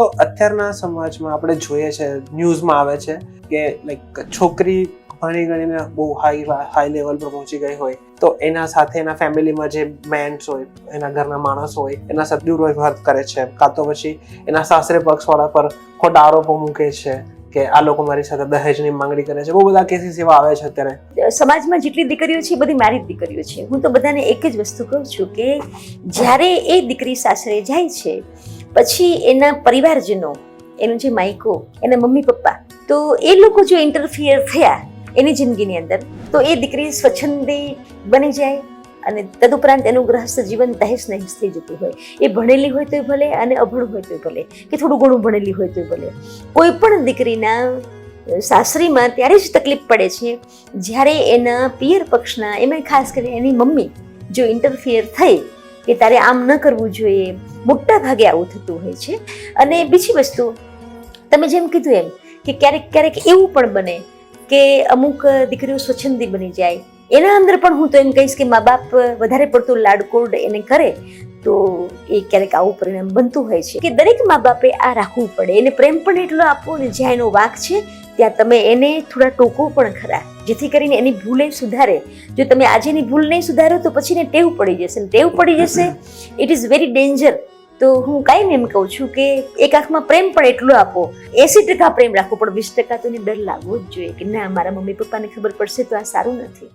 તો અત્યારના સમાજમાં આપણે જોઈએ છે, ન્યૂઝમાં આવે છે કે લાઈક છોકરી ભણી ગણીને બહુ હાઈ લેવલ પર પહોંચી ગઈ હોય તો એના સાથે એના ફેમિલીમાં જે મેન્સ હોય, એના ઘરના માણસ હોય, એના સાથે દુર્વ્યવહાર કરે છે, કાં તો પછી એના સાસરે પક્ષવાળા પર ખોટા આરોપો મૂકે છે કે આ લોકો મારી સાથે દહેજની માંગણી કરે છે. બહુ બધા કેસીસ એવા આવે છે અત્યારે સમાજમાં. જેટલી દીકરીઓ છે બધી મારી જ દીકરીઓ છે. હું તો બધાને એક જ વસ્તુ કહું છું કે જ્યારે એ દીકરી સાસરે જાય છે પછી એના પરિવારજનો, એનું જે માયકો, એના મમ્મી પપ્પા, તો એ લોકો જો ઇન્ટરફિયર થયા એની જિંદગીની અંદર તો એ દીકરી સ્વચ્છંદી બની જાય અને તદુપરાંત એનું ગૃહસ્થ જીવન તહેસ નહેસ થઈ જતું હોય. એ ભણેલી હોય તોય ભલે અને અભણ હોય તોય ભલે, કે થોડું ઘણું ભણેલી હોય તોય ભલે. કોઈ પણ દીકરીના સાસરીમાં ત્યારે જ તકલીફ પડે છે જ્યારે એના પિયર પક્ષના, એમાં ખાસ કરીને એની મમ્મી જો ઇન્ટરફિયર થઈ કે તારે આમ ન કરવું જોઈએ. મોટા ભાગે આવું થતું હોય છે. અને બીજી વસ્તુ, તમે જેમ કીધું એમ કે ક્યારેક ક્યારેક એવું પણ બને કે અમુક દીકરીઓ સ્વચ્છંદી બની જાય. એના અંદર પણ હું તો એમ કહીશ કે મા બાપ વધારે પડતું લાડકોડ એને કરે તો એ ક્યારેક આવું પરિણામ બનતું હોય છે. કે દરેક મા બાપે આ રાખવું પડે, એને પ્રેમ પણ એટલો આપવો ને જ્યાં એનો વાંક છે ત્યાં તમે એને થોડા ટોકો પણ ખરા, જેથી કરીને એની ભૂલે સુધારે. જો તમે આજે એની ભૂલ નહીં સુધારો તો પછી એને ટેવ પડી જશે, ટેવ પડી જશે ઇટ ઇઝ વેરી ડેન્જર. તો હું કાંઈ એમ કહું છું કે એક આંખમાં પ્રેમ પણ એટલો આપો, 80% પ્રેમ રાખો, પણ 20% તો એને ડર લાગવો જ જોઈએ કે ના, મારા મમ્મી પપ્પાને ખબર પડશે તો આ સારું નથી.